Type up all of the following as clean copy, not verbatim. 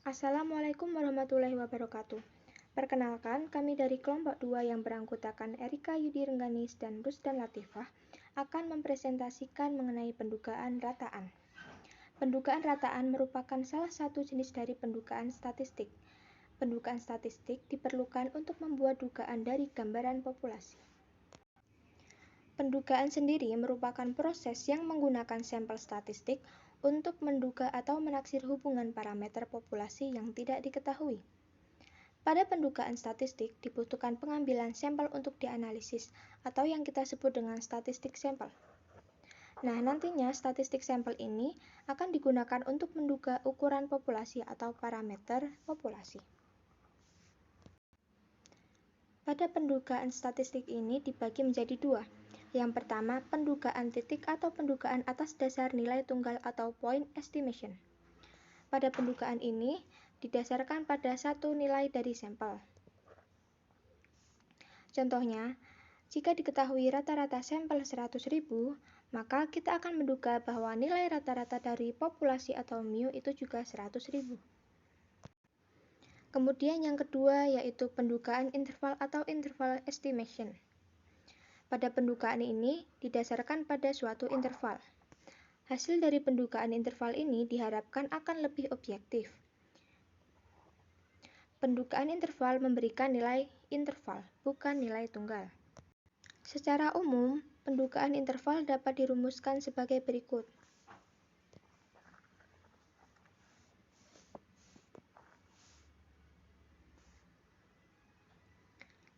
Assalamualaikum warahmatullahi wabarakatuh. Perkenalkan, kami dari kelompok 2 yang beranggotakan Erika Yudi Rengganis dan Rusdan Latifah akan mempresentasikan mengenai pendugaan rataan. Pendugaan rataan merupakan salah satu jenis dari pendugaan statistik. Pendugaan statistik diperlukan untuk membuat dugaan dari gambaran populasi. Pendugaan sendiri merupakan proses yang menggunakan sampel statistik untuk menduga atau menaksir hubungan parameter populasi yang tidak diketahui. Pada pendugaan statistik dibutuhkan pengambilan sampel untuk dianalisis atau yang kita sebut dengan statistik sampel. Nah, nantinya statistik sampel ini akan digunakan untuk menduga ukuran populasi atau parameter populasi. Pada pendugaan statistik ini dibagi menjadi dua. Yang pertama, pendugaan titik atau pendugaan atas dasar nilai tunggal atau point estimation. Pada pendugaan ini didasarkan pada satu nilai dari sampel. Contohnya, jika diketahui rata-rata sampel 100.000, maka kita akan menduga bahwa nilai rata-rata dari populasi atau mu itu juga 100.000. Kemudian yang kedua yaitu pendugaan interval atau interval estimation. Pada pendugaan ini didasarkan pada suatu interval. Hasil dari pendugaan interval ini diharapkan akan lebih objektif. Pendugaan interval memberikan nilai interval, bukan nilai tunggal. Secara umum, pendugaan interval dapat dirumuskan sebagai berikut.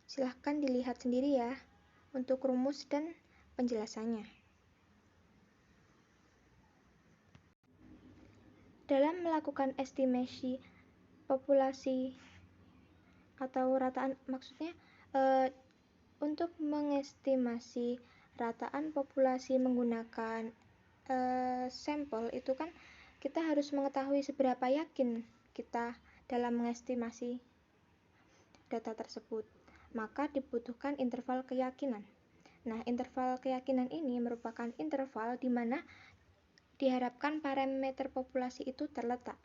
Silahkan dilihat sendiri ya, untuk rumus dan penjelasannya. Dalam melakukan estimasi populasi atau rataan, maksudnya untuk mengestimasi rataan populasi menggunakan sampel itu kan kita harus mengetahui seberapa yakin kita dalam mengestimasi data tersebut. Maka dibutuhkan interval keyakinan. Nah, interval keyakinan ini merupakan interval di mana diharapkan parameter populasi itu terletak.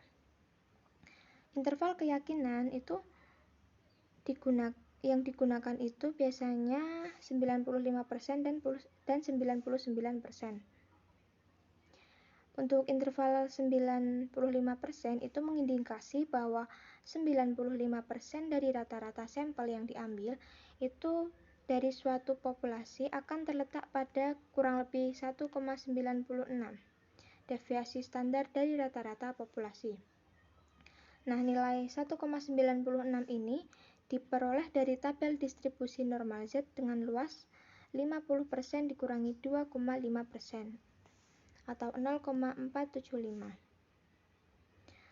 Interval keyakinan itu yang digunakan itu biasanya 95% dan 99%. Untuk interval 95% itu mengindikasi bahwa 95% dari rata-rata sampel yang diambil itu dari suatu populasi akan terletak pada kurang lebih 1,96 deviasi standar dari rata-rata populasi. Nah, nilai 1,96 ini diperoleh dari tabel distribusi normal Z dengan luas 50% dikurangi 2,5% atau 0,475.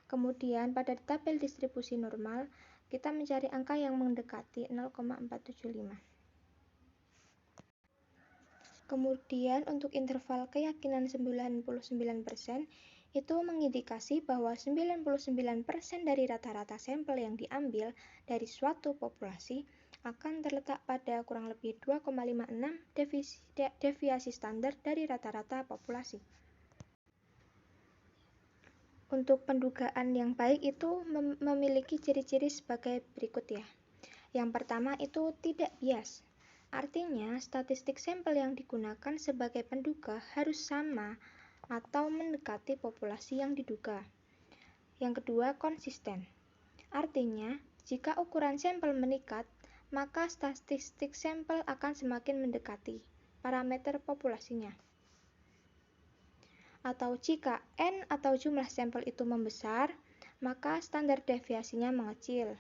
Kemudian pada tabel distribusi normal, kita mencari angka yang mendekati 0,475. Kemudian untuk interval keyakinan 99% itu mengindikasi bahwa 99% dari rata-rata sampel yang diambil dari suatu populasi akan terletak pada kurang lebih 2,56 deviasi standar dari rata-rata populasi. Untuk pendugaan yang baik itu memiliki ciri-ciri sebagai berikut ya. Yang pertama itu tidak bias. Artinya, statistik sampel yang digunakan sebagai penduga harus sama atau mendekati populasi yang diduga. Yang kedua, konsisten. Artinya, jika ukuran sampel meningkat, maka statistik sampel akan semakin mendekati parameter populasinya. Atau jika N atau jumlah sampel itu membesar, maka standar deviasinya mengecil.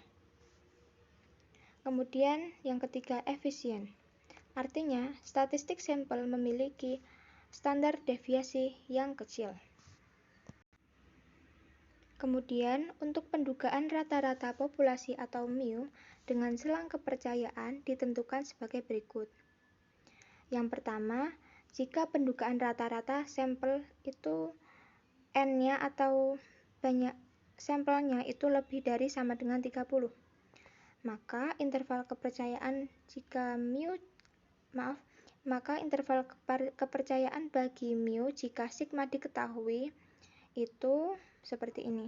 Kemudian yang ketiga, efisien. Artinya, statistik sampel memiliki standar deviasi yang kecil. Kemudian, untuk pendugaan rata-rata populasi atau mu dengan selang kepercayaan ditentukan sebagai berikut. Yang pertama, jika pendugaan rata-rata sampel itu N-nya atau banyak sampelnya itu lebih dari sama dengan 30, maka interval kepercayaan kepercayaan bagi mu jika sigma diketahui itu seperti ini.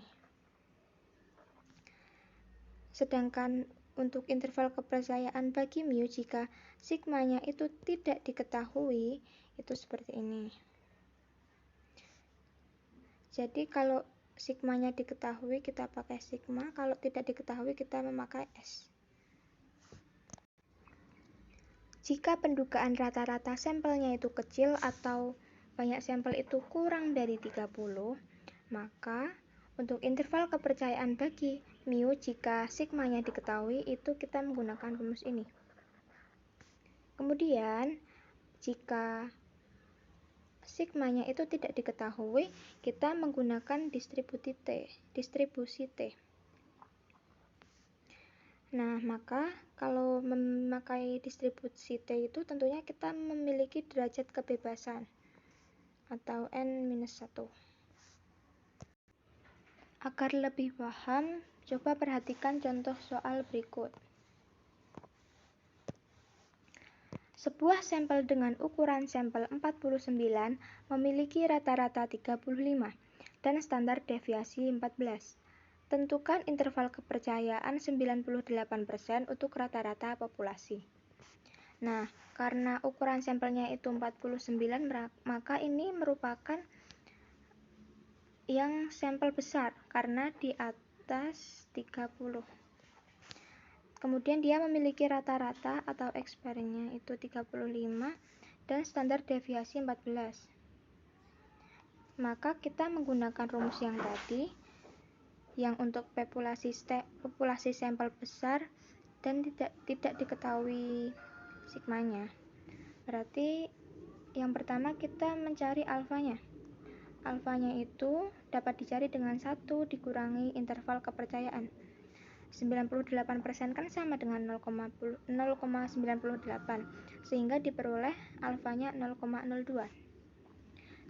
Sedangkan untuk interval kepercayaan bagi mu jika sigmanya itu tidak diketahui, itu seperti ini. Jadi kalau sigmanya diketahui kita pakai sigma, kalau tidak diketahui kita memakai S. Jika pendugaan rata-rata sampelnya itu kecil atau banyak sampel itu kurang dari 30, maka untuk interval kepercayaan bagi mu jika sigmanya diketahui itu kita menggunakan rumus ini. Kemudian jika sigmanya itu tidak diketahui, kita menggunakan distribusi T. Nah, maka kalau memakai distribusi T itu tentunya kita memiliki derajat kebebasan atau N-1. Agar lebih paham, coba perhatikan contoh soal berikut. Sebuah sampel dengan ukuran sampel 49 memiliki rata-rata 35 dan standar deviasi 14. Tentukan interval kepercayaan 98% untuk rata-rata populasi. Nah, karena ukuran sampelnya itu 49, maka ini merupakan yang sampel besar karena di atas 30. Kemudian dia memiliki rata-rata atau X-bar-nya itu 35 dan standar deviasi 14. Maka kita menggunakan rumus yang tadi yang untuk populasi sampel besar dan tidak diketahui sigmanya. Berarti yang pertama kita mencari alfanya. Alfanya itu dapat dicari dengan 1 dikurangi interval kepercayaan. 98% kan sama dengan 0,98, sehingga diperoleh alfanya 0,02.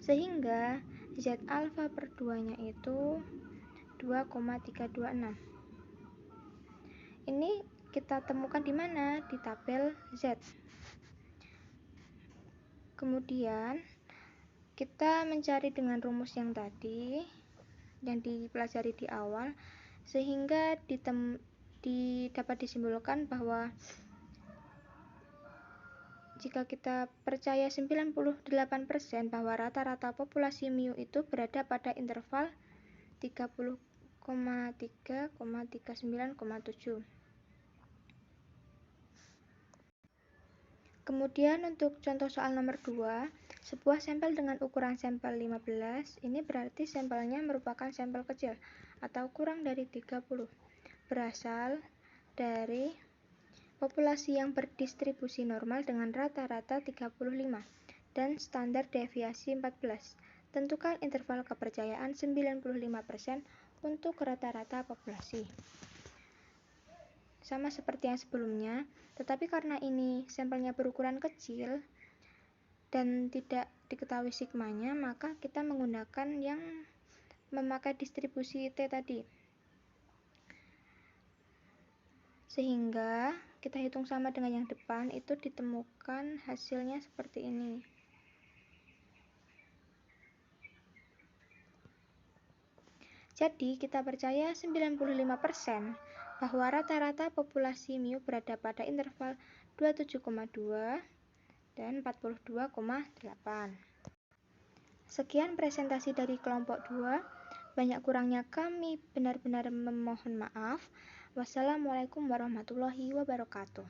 Sehingga Z alfa per 2-nya itu 2,326. Ini kita temukan di mana? Di tabel Z. Kemudian kita mencari dengan rumus yang tadi yang dipelajari di awal, sehingga dapat disimpulkan bahwa jika kita percaya 98% bahwa rata-rata populasi mu itu berada pada interval 30,3,39,7. Kemudian untuk contoh soal nomor 2, sebuah sampel dengan ukuran sampel 15, ini berarti sampelnya merupakan sampel kecil atau kurang dari 30, berasal dari populasi yang berdistribusi normal dengan rata-rata 35 dan standar deviasi 14. Tentukan interval kepercayaan 95% untuk rata-rata populasi. Sama seperti yang sebelumnya, tetapi karena ini sampelnya berukuran kecil dan tidak diketahui sigmanya, maka kita menggunakan yang memakai distribusi T tadi. Sehingga kita hitung sama dengan yang depan, itu ditemukan hasilnya seperti ini. Jadi kita percaya 95% bahwa rata-rata populasi mu berada pada interval 27,2 dan 42,8. Sekian presentasi dari kelompok 2. Banyak kurangnya kami benar-benar memohon maaf. Wassalamualaikum warahmatullahi wabarakatuh.